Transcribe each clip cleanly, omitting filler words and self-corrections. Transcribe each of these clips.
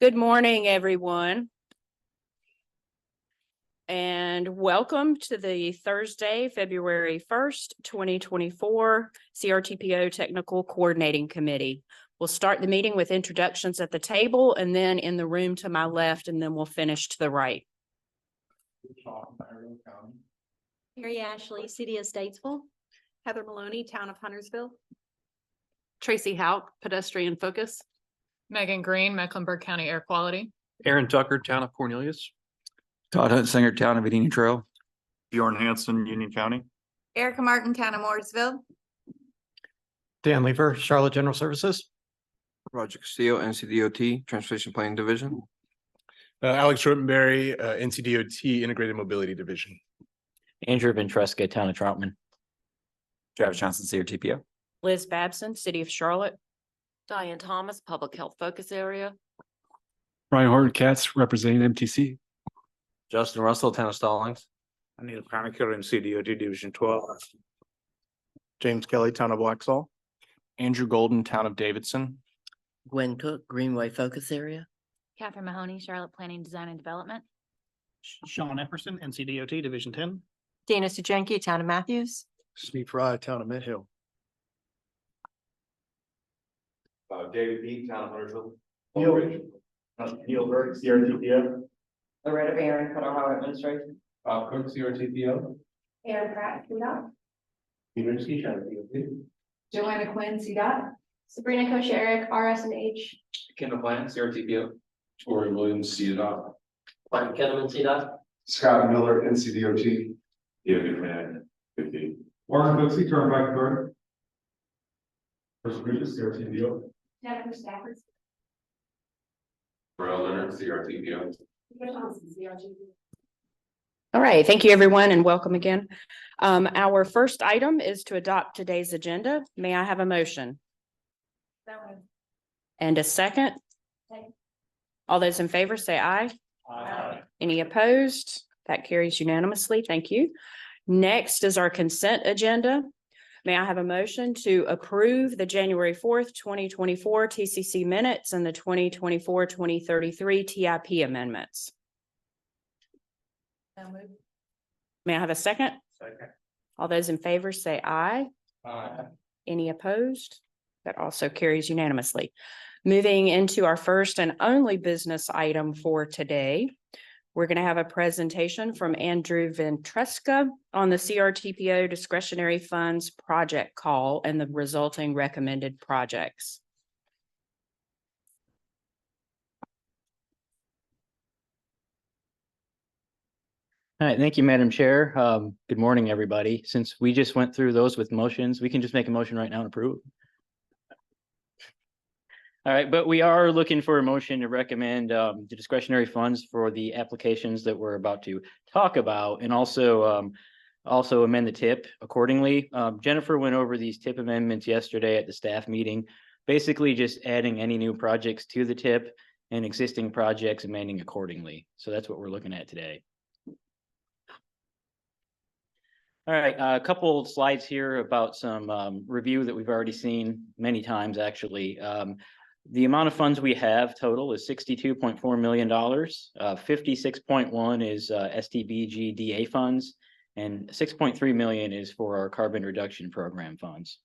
Good morning, everyone. And welcome to the Thursday, February 1st, 2024 CRTPO Technical Coordinating Committee. We'll start the meeting with introductions at the table and then in the room to my left, and then we'll finish to the right. Mary Ashley, City of Statesville. Heather Maloney, Town of Huntersville. Tracy Hauk, Pedestrian Focus. Megan Green, Mecklenburg County Air Quality. Aaron Tucker, Town of Cornelius. Todd Huntsinger, Town of Indian Trail. Bjorn Hansen, Union County. Erica Martin, Town of Mooresville. Dan Lever, Charlotte General Services. Roger Castillo, NCDOT, Transportation Planning Division. Alex Rotenberry, NCDOT Integrated Mobility Division. Andrew Ventresca, Town of Troutman. Travis Johnson, CRTPO. Liz Babson, City of Charlotte. Diane Thomas, Public Health Focus Area. Ryan Horton Katz, representing MTC. Justin Russell, Town of Stallings. Anita Paniker, NCDOT Division 12. James Kelly, Town of Waxhaw. Andrew Golden, Town of Davidson. Gwen Cook, Greenway Focus Area. Catherine Mahoney, Charlotte Planning, Design and Development. Sean Epperson, NCDOT Division 10. Dana Sujanki, Town of Matthews. Steve Fry, Town of Mint Hill. David B, Town of Huntersville. Neil Burke, CRTPO. Loretta Barron, Federal Highway Administration. Bob Cook, CRTPO. Aaron Pratt, CDOT. Peter Ski, CRTPO. Joanna Quinn, CDOT. Sabrina Kosherik, RS&H. Kendall Plant, CRTPO. Tori Williams, CDOT. Mike Kettleman, CDOT. Scott Miller, NCDOT. David Van, 50. Warren Cooksey, Turnpike Authority. Chris Bridges, CRTPO. Jennifer Stafford. Royal Leonard, CRTPO. All right, thank you, everyone, and welcome again. Our first item is to adopt today's agenda. May I have a motion? And a second? All those in favor say aye. Aye. Any opposed? That carries unanimously. Thank you. Next is our consent agenda. May I have a motion to approve the January 4th, 2024 TCC minutes and the 2024-2033 TIP amendments? May I have a second? Second. All those in favor say aye. Aye. Any opposed? That also carries unanimously. Moving into our first and only business item for today, we're going to have a presentation from Andrew Ventresca on the CRTPO discretionary funds project call and the resulting recommended projects. All right, thank you, Madam Chair. Good morning, everybody. Since we just went through those with motions, we can just make a motion right now and approve. All right, but we are looking for a motion to recommend the discretionary funds for the applications that we're about to talk about, and also amend the TIP accordingly. Jennifer went over these TIP amendments yesterday at the staff meeting, basically just adding any new projects to the TIP and existing projects amending accordingly. So that's what we're looking at today. All right, a couple of slides here about some review that we've already seen many times, actually. The amount of funds we have total is $62.4 million. 56.1 is STBG DA funds, and 6.3 million is for our carbon reduction program funds.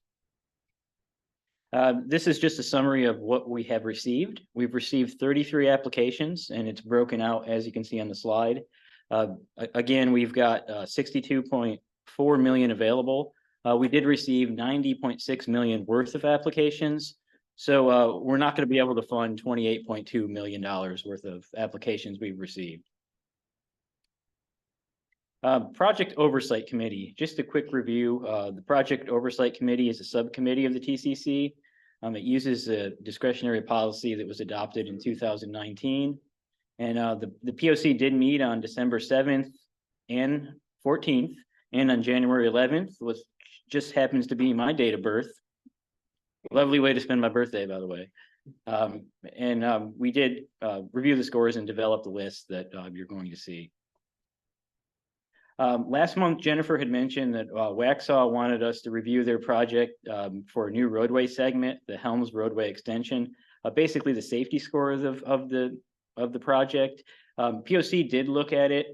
This is just a summary of what we have received. We've received 33 applications, and it's broken out as you can see on the slide. Again, we've got 62.4 million available. We did receive 90.6 million worth of applications. So we're not going to be able to fund $28.2 million worth of applications we've received. Project Oversight Committee, just a quick review. The Project Oversight Committee is a subcommittee of the TCC. It uses a discretionary policy that was adopted in 2019. And the POC did meet on December 7th and 14th, and on January 11th, which just happens to be my date of birth. Lovely way to spend my birthday, by the way. We did review the scores and develop the list that you're going to see. Last month, Jennifer had mentioned that Waxaw wanted us to review their project for a new roadway segment, the Helms roadway extension. Basically the safety scores of the project. POC did look at it.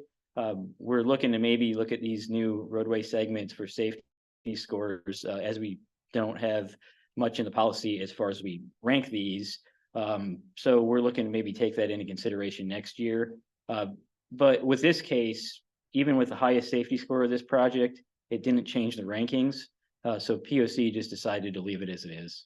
We're looking to maybe look at these new roadway segments for safety scores as we don't have much in the policy as far as we rank these. So we're looking to maybe take that into consideration next year. But with this case, even with the highest safety score of this project, it didn't change the rankings. So POC just decided to leave it as it is.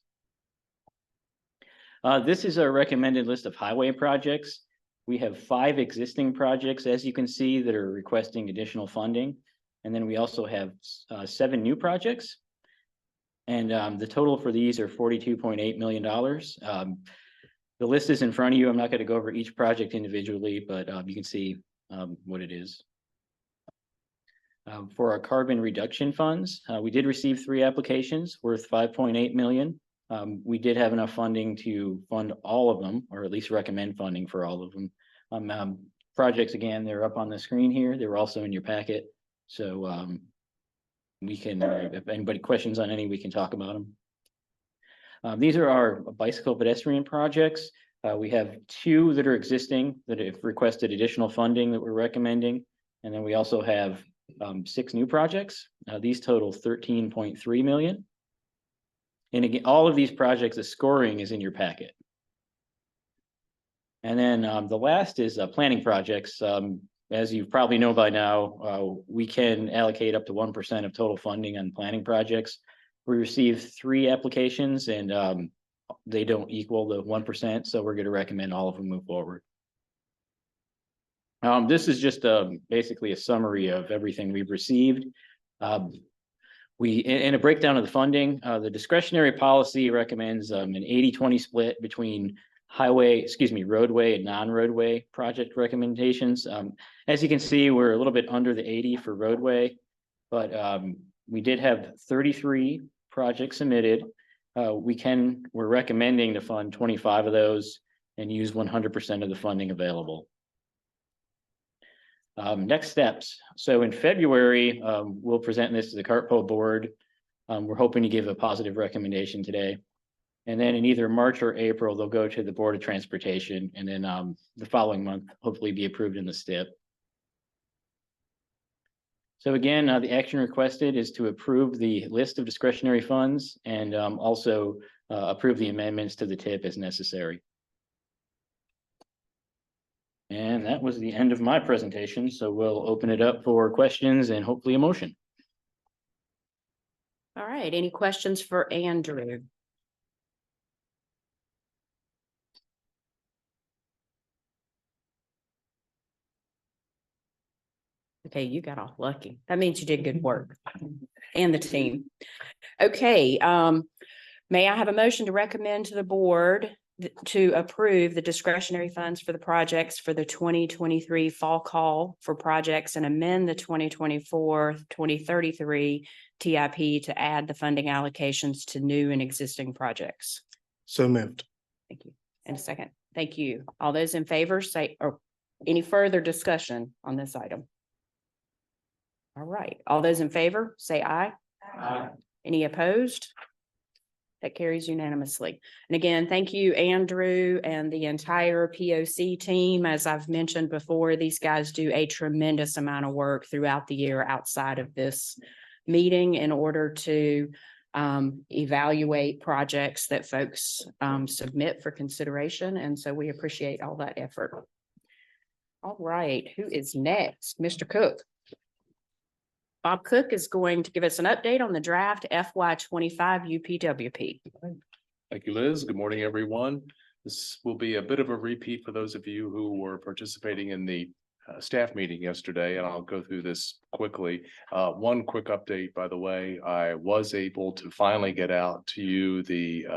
This is our recommended list of highway projects. We have 5 existing projects, as you can see, that are requesting additional funding. And then we also have 7 new projects. And the total for these are $42.8 million. The list is in front of you. I'm not going to go over each project individually, but you can see what it is. For our carbon reduction funds, we did receive 3 applications worth $5.8 million. We did have enough funding to fund all of them, or at least recommend funding for all of them. Projects, again, they're up on the screen here. They were also in your packet. So we can, if anybody questions on any, we can talk about them. These are our bicycle pedestrian projects. We have 2 that are existing that have requested additional funding that we're recommending. And then we also have 6 new projects. These total $13.3 million. And again, all of these projects, the scoring is in your packet. And then the last is planning projects. As you probably know by now, we can allocate up to 1% of total funding on planning projects. We received 3 applications and they don't equal the 1%. So we're going to recommend all of them move forward. This is just basically a summary of everything we've received. In a breakdown of the funding, the discretionary policy recommends an 80-20 split between roadway and non-roadway project recommendations. As you can see, we're a little bit under the 80 for roadway, but we did have 33 projects submitted. We're recommending to fund 25 of those and use 100% of the funding available. Next steps. So in February, we'll present this to the CARTPO board. We're hoping to give a positive recommendation today. And then in either March or April, they'll go to the Board of Transportation and then the following month, hopefully be approved in the STIP. So again, the action requested is to approve the list of discretionary funds and also approve the amendments to the TIP as necessary. And that was the end of my presentation. So we'll open it up for questions and hopefully a motion. All right, any questions for Andrew? Okay, you got off lucky. That means you did good work and the team. Okay, may I have a motion to recommend to the board to approve the discretionary funds for the projects for the 2023 fall call for projects and amend the 2024-2033 TIP to add the funding allocations to new and existing projects? So moved. Thank you. And a second. Thank you. All those in favor say, or any further discussion on this item? All right. All those in favor say aye. Aye. Any opposed? That carries unanimously. And again, thank you, Andrew, and the entire POC team. As I've mentioned before, these guys do a tremendous amount of work throughout the year outside of this meeting in order to evaluate projects that folks submit for consideration. And so we appreciate all that effort. All right, who is next? Mr. Cook. Bob Cook is going to give us an update on the draft FY25 UPWP. Thank you, Liz. Good morning, everyone. This will be a bit of a repeat for those of you who were participating in the staff meeting yesterday, and I'll go through this quickly. One quick update, by the way, I was able to finally get out to you the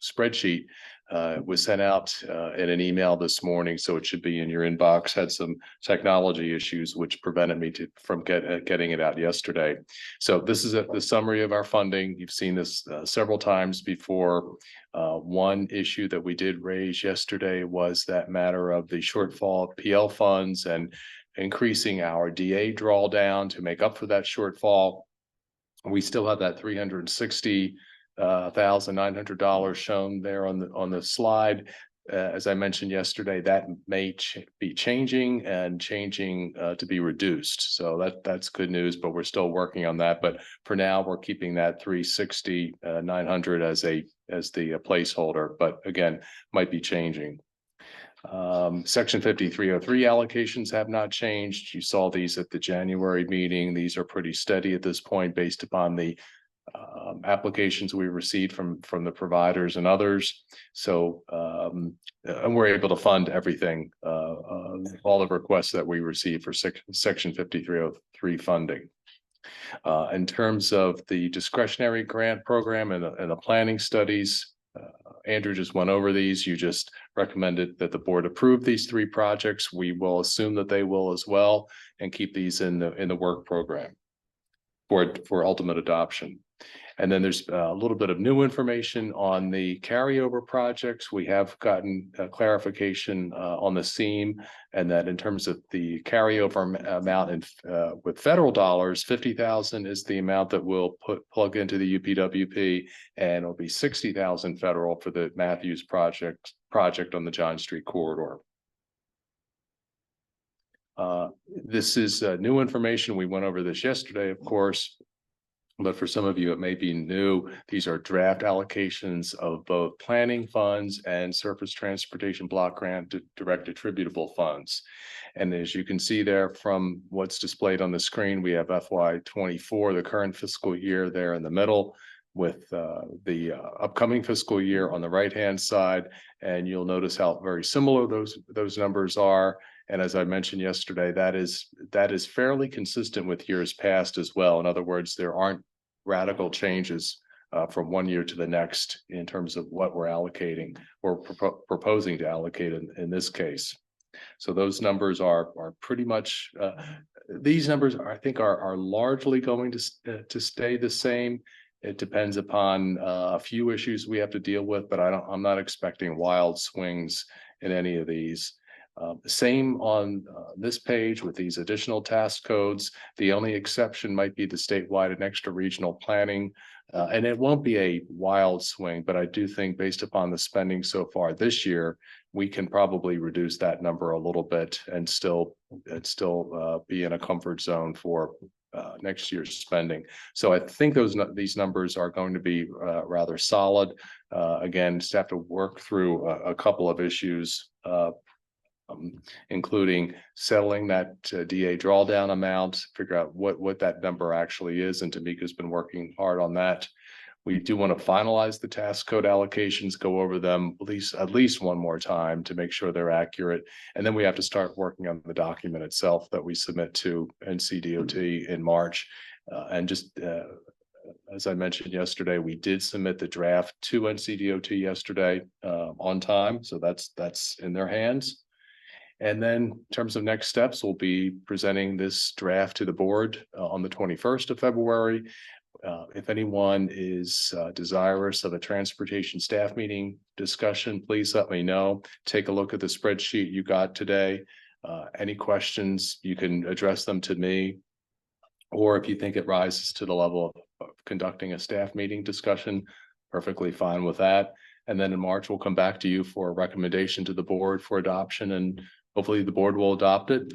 spreadsheet. It was sent out in an email this morning, so it should be in your inbox. Had some technology issues which prevented me from getting it out yesterday. So this is the summary of our funding. You've seen this several times before. One issue that we did raise yesterday was that matter of the shortfall of PL funds, and increasing our DA drawdown to make up for that shortfall. We still have that $360,900 shown there on the slide. As I mentioned yesterday, that may be changing to be reduced. So that's good news, but we're still working on that. But for now, we're keeping that 360,900 as the placeholder, but again, might be changing. Section 5303 allocations have not changed. You saw these at the January meeting. These are pretty steady at this point based upon the applications we received from the providers and others. So and we're able to fund everything, all the requests that we received for section 5303 funding. In terms of the discretionary grant program and the planning studies, Andrew just went over these. You just recommended that the board approve these 3 projects. We will assume that they will as well and keep these in the work program for ultimate adoption. And then there's a little bit of new information on the carryover projects. We have gotten clarification on the SEAM, and that in terms of the carryover amount with federal dollars, 50,000 is the amount that we'll plug into the UPWP, and it'll be 60,000 federal for the Matthews project on the John Street corridor. This is new information. We went over this yesterday, of course. But for some of you, it may be new. These are draft allocations of both planning funds and surface transportation block grant direct attributable funds. And as you can see there from what's displayed on the screen, we have FY24, the current fiscal year there in the middle, with the upcoming fiscal year on the right-hand side. And you'll notice how very similar those numbers are. And as I mentioned yesterday, that is fairly consistent with years past as well. In other words, there aren't radical changes from one year to the next in terms of what we're allocating or proposing to allocate in this case. So those numbers are pretty much, these numbers I think are largely going to stay the same. It depends upon a few issues we have to deal with, but I'm not expecting wild swings in any of these. Same on this page with these additional task codes. The only exception might be the statewide and extra regional planning. And it won't be a wild swing, but I do think based upon the spending so far this year, we can probably reduce that number a little bit and still be in a comfort zone for next year's spending. So I think these numbers are going to be rather solid. Again, just have to work through a couple of issues, including settling that DA drawdown amount, figure out what that number actually is. And Tamika's been working hard on that. We do want to finalize the task code allocations, go over them at least one more time to make sure they're accurate. And then we have to start working on the document itself that we submit to NCDOT in March. And just as I mentioned yesterday, we did submit the draft to NCDOT yesterday on time. So that's in their hands. And then in terms of next steps, we'll be presenting this draft to the board on the 21st of February. If anyone is desirous of a transportation staff meeting discussion, please let me know. Take a look at the spreadsheet you got today. Any questions, you can address them to me. Or if you think it rises to the level of conducting a staff meeting discussion, perfectly fine with that. And then in March, we'll come back to you for a recommendation to the board for adoption, and hopefully the board will adopt it.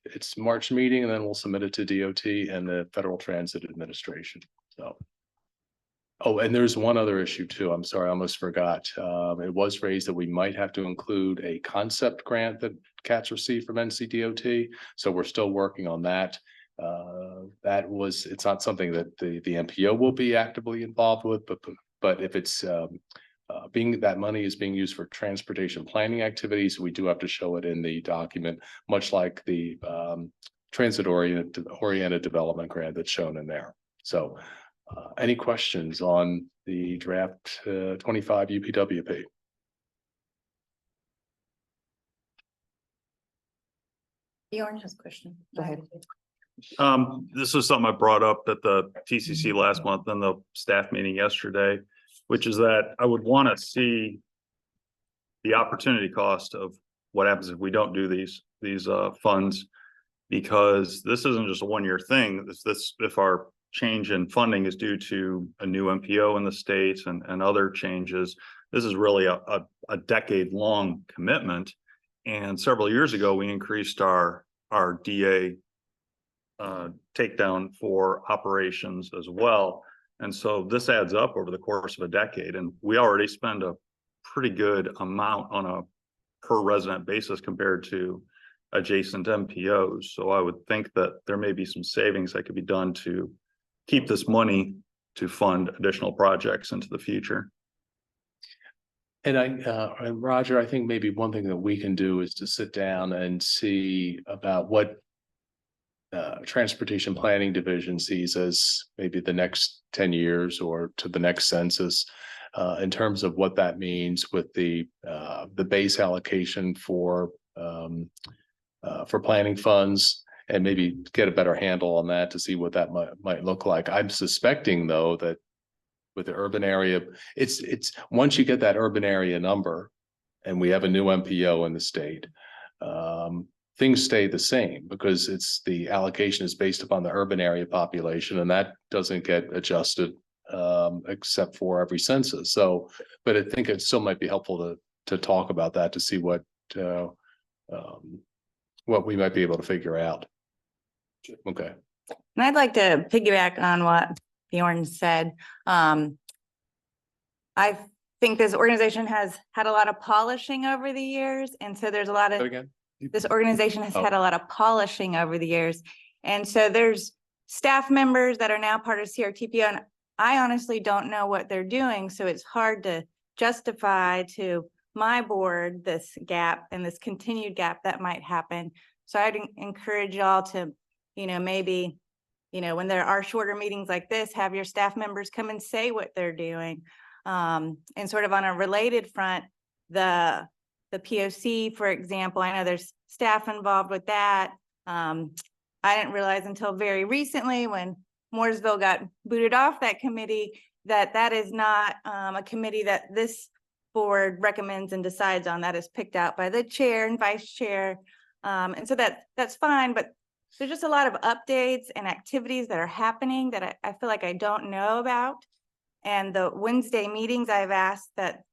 It's March meeting, and then we'll submit it to DOT and the Federal Transit Administration. So, oh, and there's one other issue too. I'm sorry, I almost forgot. It was raised that we might have to include a concept grant that CATS received from NCDOT. So we're still working on that. It's not something that the MPO will be actively involved with, but if it's that money is being used for transportation planning activities, we do have to show it in the document, much like the transit oriented development grant that's shown in there. So any questions on the draft 25 UPWP? Bjorn has a question. Go ahead. This is something I brought up at the TCC last month and the staff meeting yesterday, which is that I would want to see the opportunity cost of what happens if we don't do these funds. Because this isn't just a one-year thing. If our change in funding is due to a new MPO in the state and other changes, this is really a decade-long commitment. And several years ago, we increased our DA takedown for operations as well. And so this adds up over the course of a decade, and we already spend a pretty good amount on a per resident basis compared to adjacent MPOs. So I would think that there may be some savings that could be done to keep this money to fund additional projects into the future. And and Roger, I think maybe one thing that we can do is to sit down and see about what Transportation Planning Division sees as maybe the next 10 years or to the next census, in terms of what that means with the base allocation for planning funds, and maybe get a better handle on that to see what that might look like. I'm suspecting, though, that with the urban area, it's once you get that urban area number and we have a new MPO in the state, things stay the same because it's the allocation is based upon the urban area population, and that doesn't get adjusted except for every census. So, but I think it still might be helpful to talk about that to see what we might be able to figure out. Okay. And I'd like to piggyback on what Bjorn said. I think this organization has had a lot of polishing over the years. And so there's a lot of, this organization has had a lot of polishing over the years. And so there's staff members that are now part of CRTPO, and I honestly don't know what they're doing. So it's hard to justify to my board this gap and this continued gap that might happen. So I'd encourage y'all to, maybe, when there are shorter meetings like this, have your staff members come and say what they're doing. And sort of on a related front, the POC, for example, I know there's staff involved with that. I didn't realize until very recently when Mooresville got booted off that committee, that is not a committee that this board recommends and decides on. That is picked out by the chair and vice chair. And so that's fine, but there's just a lot of updates and activities that are happening that I feel like I don't know about. And the Wednesday meetings, I've asked that,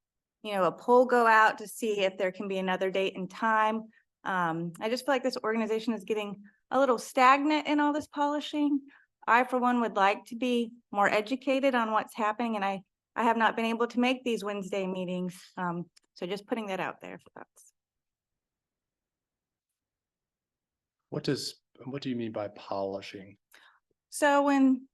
a poll go out to see if there can be another date and time. I just feel like this organization is getting a little stagnant in all this polishing. I, for one, would like to be more educated on what's happening, and I have not been able to make these Wednesday meetings. So just putting that out there for us. What do you mean by polishing? So when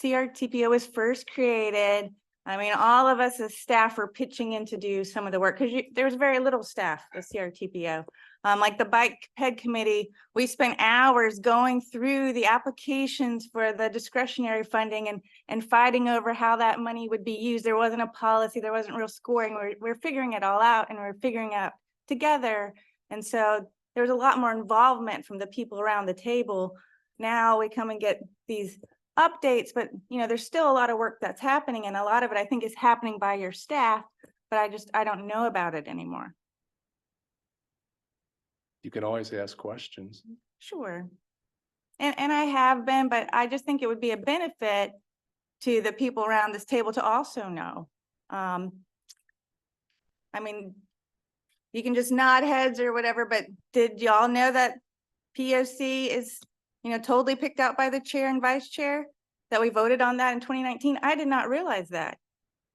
CRTPO was first created, I mean, all of us as staff were pitching in to do some of the work because there was very little staff at CRTPO. Like the bike ped committee, we spent hours going through the applications for the discretionary funding and fighting over how that money would be used. There wasn't a policy, there wasn't real scoring. We're figuring it all out, and we're figuring out together. And so there was a lot more involvement from the people around the table. Now we come and get these updates, but there's still a lot of work that's happening, and a lot of it I think is happening by your staff, but I don't know about it anymore. You can always ask questions. Sure. And I have been, but I just think it would be a benefit to the people around this table to also know. I mean, you can just nod heads or whatever, but did y'all know that POC is, totally picked out by the chair and vice chair, that we voted on that in 2019? I did not realize that.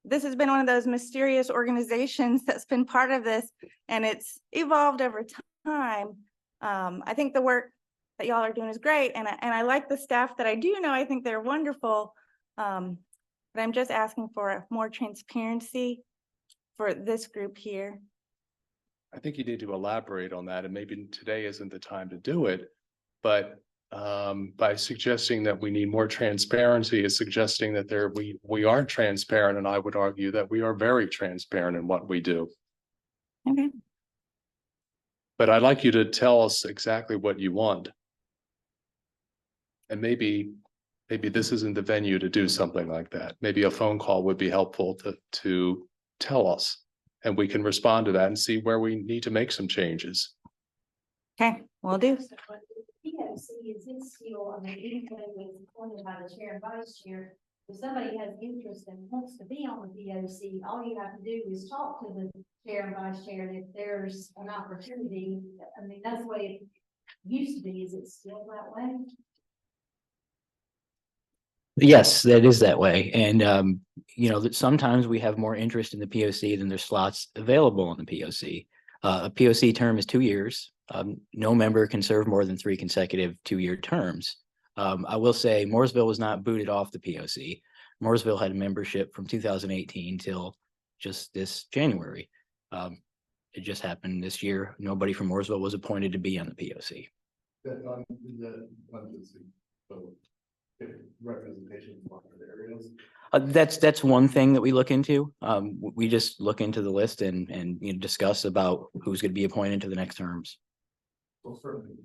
This has been one of those mysterious organizations that's been part of this, and it's evolved over time. I think the work that y'all are doing is great, and I like the staff that I do know. I think they're wonderful, but I'm just asking for more transparency for this group here. I think you need to elaborate on that, and maybe today isn't the time to do it, but by suggesting that we need more transparency is suggesting that we aren't transparent, and I would argue that we are very transparent in what we do. Okay. But I'd like you to tell us exactly what you want. And maybe this isn't the venue to do something like that. Maybe a phone call would be helpful to tell us, and we can respond to that and see where we need to make some changes. Okay, will do. POC, is it still, I mean, even though it was appointed by the chair and vice chair, if somebody has interest and wants to be on the POC, all you have to do is talk to the chair and vice chair, and if there's an opportunity, I mean, that's the way it used to be. Is it still that way? Yes, that is that way. And, that sometimes we have more interest in the POC than there's slots available on the POC. A POC term is 2 years. No member can serve more than 3 consecutive 2-year terms. I will say Mooresville was not booted off the POC. Mooresville had membership from 2018 till just this January. It just happened this year. Nobody from Mooresville was appointed to be on the POC. Representation of the areas. That's one thing that we look into. We just look into the list and discuss about who's going to be appointed to the next terms. Well, certainly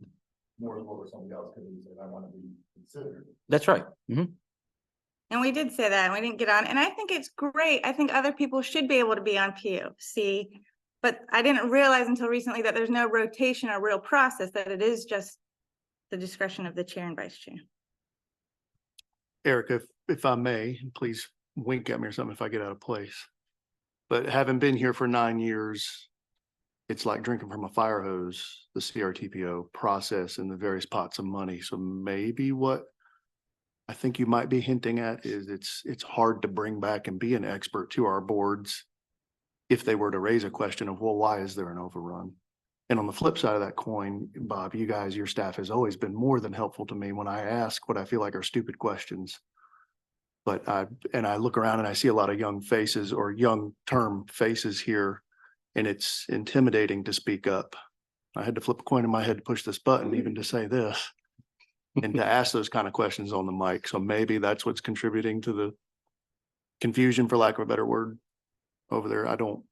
more or somebody else could say, I want to be considered. That's right. Mhm. And we did say that, and we didn't get on, and I think it's great. I think other people should be able to be on POC, but I didn't realize until recently that there's no rotation or real process, that it is just the discretion of the chair and vice chair. Eric, if I may, please wink at me or something if I get out of place. But having been here for 9 years, it's like drinking from a fire hose, the CRTPO process and the various pots of money. So maybe what I think you might be hinting at is it's hard to bring back and be an expert to our boards if they were to raise a question of, well, why is there an overrun? And on the flip side of that coin, Bob, you guys, your staff has always been more than helpful to me when I ask what I feel like are stupid questions. But I look around and I see a lot of young faces or young term faces here, and it's intimidating to speak up. I had to flip a coin in my head to push this button even to say this and to ask those kind of questions on the mic. So maybe that's what's contributing to the confusion, for lack of a better word, over there. I don't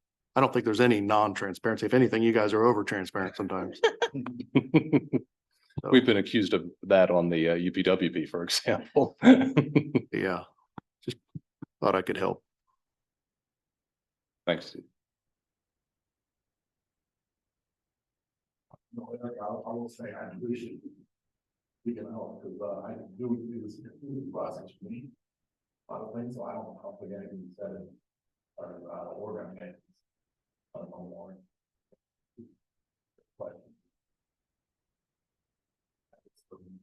think there's any non-transparency. If anything, you guys are over transparent sometimes. We've been accused of that on the UPWP, for example. Yeah, just thought I could help. Thanks, Steve. No, I will say I appreciate you can help because I do this process for me. A lot of things, so I don't think anything said it or organized. I don't know more. But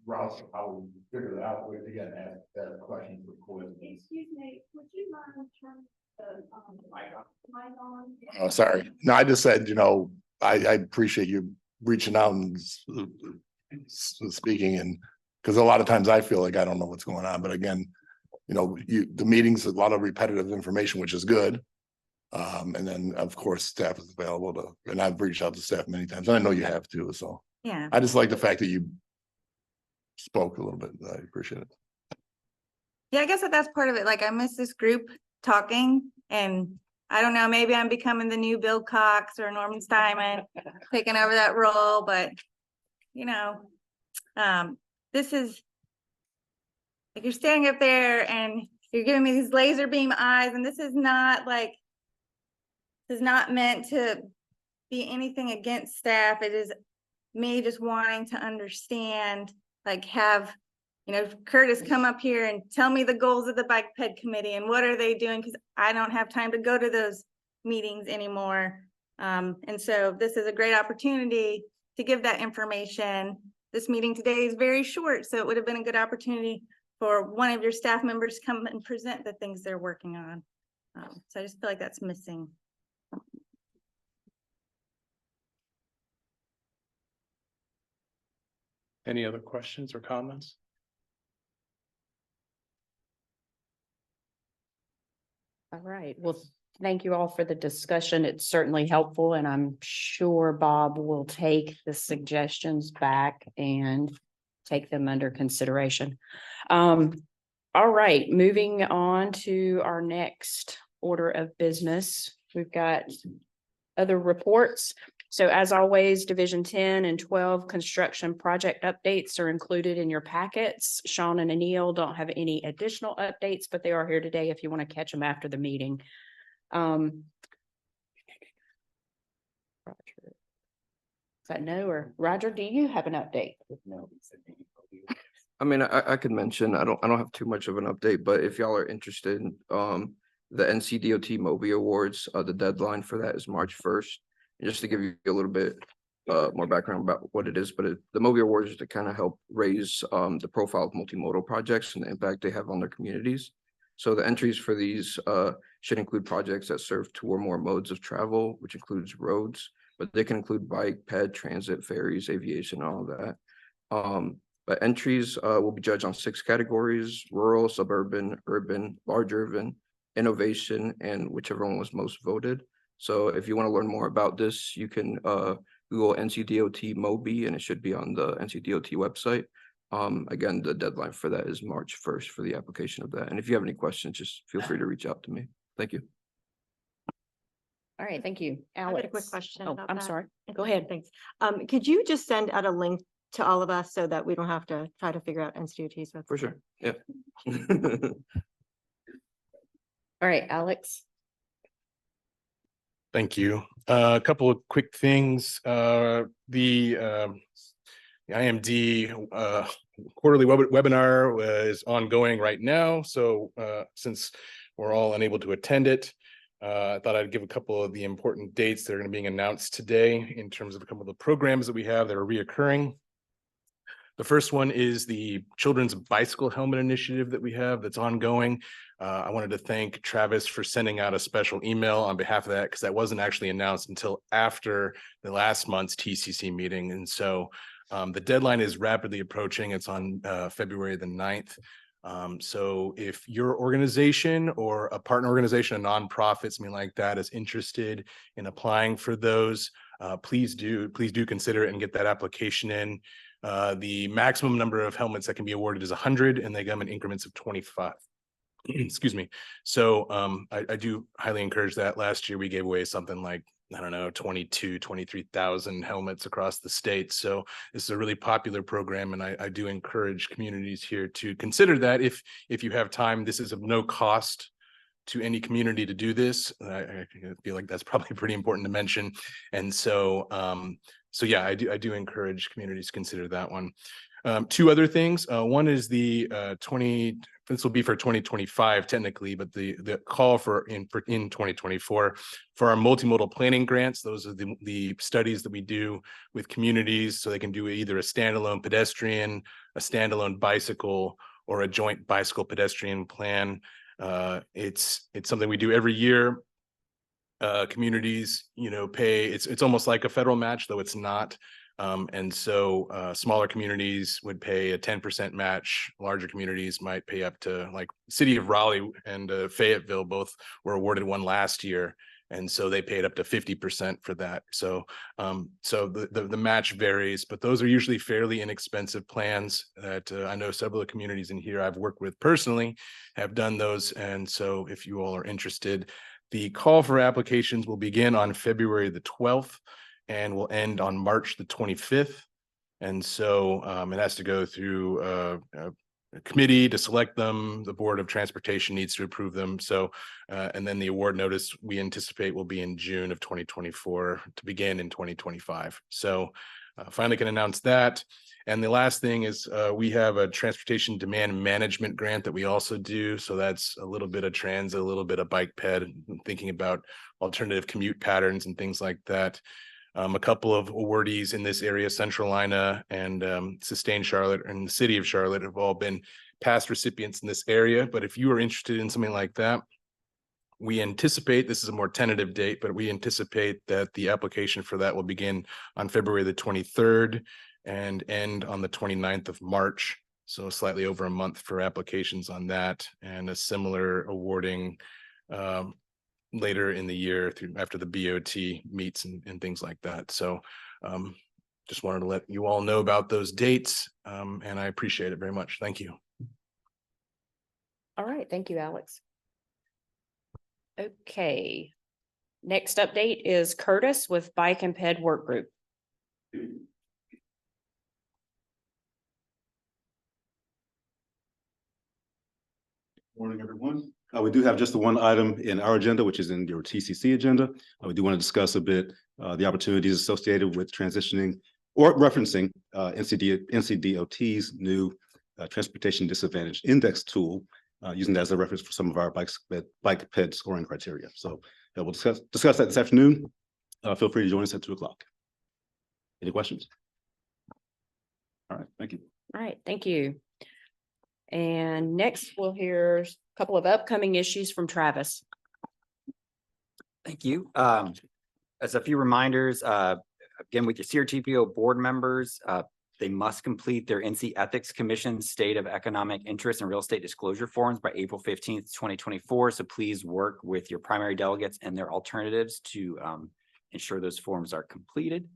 Rouse, how we figure it out, we again ask that question for coincidence. Excuse me, would you mind turning the mic on? Oh, sorry. No, I just said, I appreciate you reaching out and speaking, and because a lot of times I feel like I don't know what's going on, but again, the meetings, a lot of repetitive information, which is good. And then of course staff is available and I've reached out to staff many times, and I know you have too. So Yeah. I just like the fact that you spoke a little bit. I appreciate it. Yeah, I guess that's part of it. Like, I miss this group talking, and I don't know, maybe I'm becoming the new Bill Cox or Norman Steinman, taking over that role, but this is like, you're standing up there and you're giving me these laser beam eyes, and this is not meant to be anything against staff. It is me just wanting to understand, like, have Curtis come up here and tell me the goals of the bike ped committee and what are they doing, because I don't have time to go to those meetings anymore. And so this is a great opportunity to give that information. This meeting today is very short, so it would have been a good opportunity for one of your staff members to come and present the things they're working on. So I just feel like that's missing. Any other questions or comments? All right. Well, thank you all for the discussion. It's certainly helpful, and I'm sure Bob will take the suggestions back and take them under consideration. All right, moving on to our next order of business. We've got other reports. So as always, Division 10 and 12 construction project updates are included in your packets. Sean and Anil don't have any additional updates, but they are here today if you want to catch them after the meeting. that no, or Roger, do you have an update? I mean, I could mention, I don't have too much of an update, but if y'all are interested, the NCDOT Moby Awards, the deadline for that is March 1st. Just to give you a little bit more background about what it is, but the Moby Awards is to kind of help raise the profile of multimodal projects and the impact they have on their communities. So the entries for these should include projects that serve 2 or more modes of travel, which includes roads, but they can include bike, ped, transit, ferries, aviation, all of that. But entries will be judged on 6 categories: rural, suburban, urban, large urban, innovation, and whichever one was most voted. So if you want to learn more about this, you can Google NCDOT Moby, and it should be on the NCDOT website. Again, the deadline for that is March 1st for the application of that. And if you have any questions, just feel free to reach out to me. Thank you. All right, thank you. I had Alex. a quick question Oh, about I'm that. sorry. Go ahead. Thanks. Could you just send out a link to all of us so that we don't have to try to figure out NCDOT's website? For sure. Yeah. All right, Alex. Thank you. A couple of quick things. The IMD quarterly webinar is ongoing right now. So since we're all unable to attend it, I thought I'd give a couple of the important dates that are going to be announced today in terms of a couple of the programs that we have that are reoccurring. The first one is the Children's Bicycle Helmet Initiative that we have that's ongoing. I wanted to thank Travis for sending out a special email on behalf of that, because that wasn't actually announced until after the last month's TCC meeting. And so the deadline is rapidly approaching. It's on February the 9th. So if your organization or a partner organization, a nonprofit, something like that, is interested in applying for those, please do consider it and get that application in. The maximum number of helmets that can be awarded is 100, and they come in increments of 25. Excuse me. So I do highly encourage that. Last year we gave away something like, I don't know, 23,000 helmets across the state. So this is a really popular program, and I do encourage communities here to consider that if you have time. This is of no cost to any community to do this. I feel like that's probably pretty important to mention. And so yeah, I do encourage communities to consider that one. 2 other things. One is the this will be for 2025 technically, but the call for in 2024 for our multimodal planning grants. Those are the studies that we do with communities, so they can do either a standalone pedestrian, a standalone bicycle, or a joint bicycle pedestrian plan. It's something we do every year. Communities, pay, it's almost like a federal match, though it's not. And so smaller communities would pay a 10% match. Larger communities might pay up to, like, City of Raleigh and Fayetteville both were awarded one last year. And so they paid up to 50% for that. So the match varies, but those are usually fairly inexpensive plans that I know several of the communities in here I've worked with personally have done those. And so if you all are interested, the call for applications will begin on February the 12th. And will end on March the 25th. And so it has to go through a committee to select them. The Board of Transportation needs to approve them. So, and then the award notice we anticipate will be in June of 2024 to begin in 2025. So finally can announce that. And the last thing is we have a transportation demand management grant that we also do. So that's a little bit of transit, a little bit of bike ped, thinking about alternative commute patterns and things like that. A couple of awardees in this area, Central Lina and Sustain Charlotte and the City of Charlotte, have all been past recipients in this area. But if you are interested in something like that, we anticipate, this is a more tentative date, but we anticipate that the application for that will begin on February the 23rd and end on the 29th of March. So slightly over a month for applications on that, and a similar awarding later in the year after the BOT meets and things like that. So just wanted to let you all know about those dates, and I appreciate it very much. Thank you. All right, thank you, Alex. Okay. Next update is Curtis with Bike and Ped Work Group. Morning, everyone. We do have just the one item in our agenda, which is in your TCC agenda. We do want to discuss a bit the opportunities associated with transitioning or referencing NCDOT's new Transportation Disadvantage Index tool, using that as a reference for some of our bike ped scoring criteria. So we'll discuss that this afternoon. Feel free to join us at 2 o'clock. Any questions? All right, thank you. All right, thank you. And next we'll hear a couple of upcoming issues from Travis. Thank you. As a few reminders, again, with your CRTPO board members, they must complete their NC Ethics Commission State of Economic Interest and Real Estate Disclosure forms by April 15th, 2024. So please work with your primary delegates and their alternatives to ensure those forms are completed.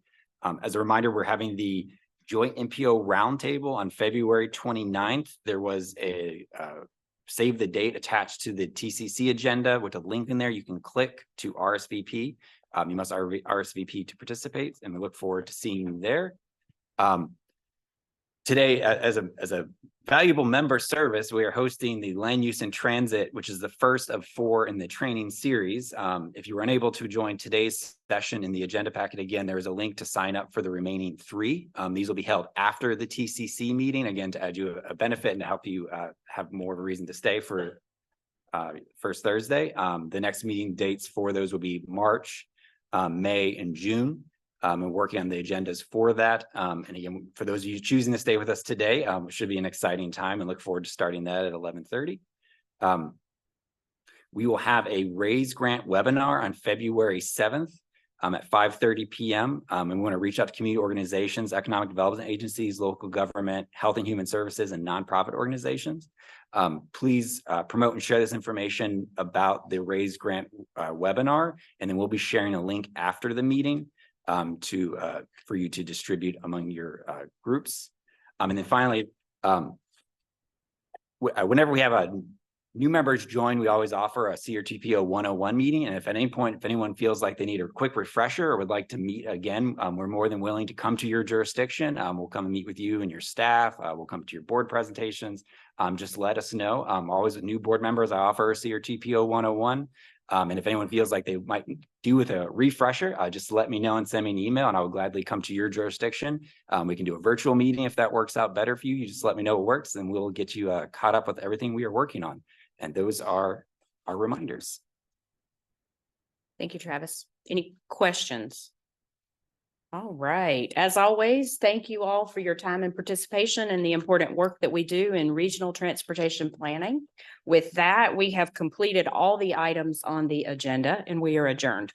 As a reminder, we're having the Joint NPO Roundtable on February 29th. There was a save the date attached to the TCC agenda with a link in there. You can click to RSVP. You must RSVP to participate, and we look forward to seeing you there. Today, as a valuable member service, we are hosting the Land Use and Transit, which is the first of 4 in the training series. If you were unable to join today's session in the agenda packet, again, there is a link to sign up for the remaining 3. These will be held after the TCC meeting, again, to add you a benefit and to help you have more of a reason to stay for first Thursday. The next meeting dates for those will be March, May, and June. And working on the agendas for that. And again, for those of you choosing to stay with us today, it should be an exciting time and look forward to starting that at 11:30. We will have a RAISE grant webinar on February 7th at 5:30 p.m. And we want to reach out to community organizations, economic development agencies, local government, health and human services, and nonprofit organizations. Please promote and share this information about the RAISE grant webinar, and then we'll be sharing a link after the meeting for you to distribute among your groups. And then finally, whenever we have new members join, we always offer a CRTPO 101 meeting. And if at any point, if anyone feels like they need a quick refresher or would like to meet again, we're more than willing to come to your jurisdiction. We'll come and meet with you and your staff. We'll come to your board presentations. Just let us know. Always with new board members, I offer a CRTPO 101. And if anyone feels like they might do with a refresher, just let me know and send me an email and I will gladly come to your jurisdiction. We can do a virtual meeting if that works out better for you. You just let me know what works and we'll get you caught up with everything we are working on. And those are our reminders. Thank you, Travis. Any questions? All right. As always, thank you all for your time and participation and the important work that we do in regional transportation planning. With that, we have completed all the items on the agenda and we are adjourned.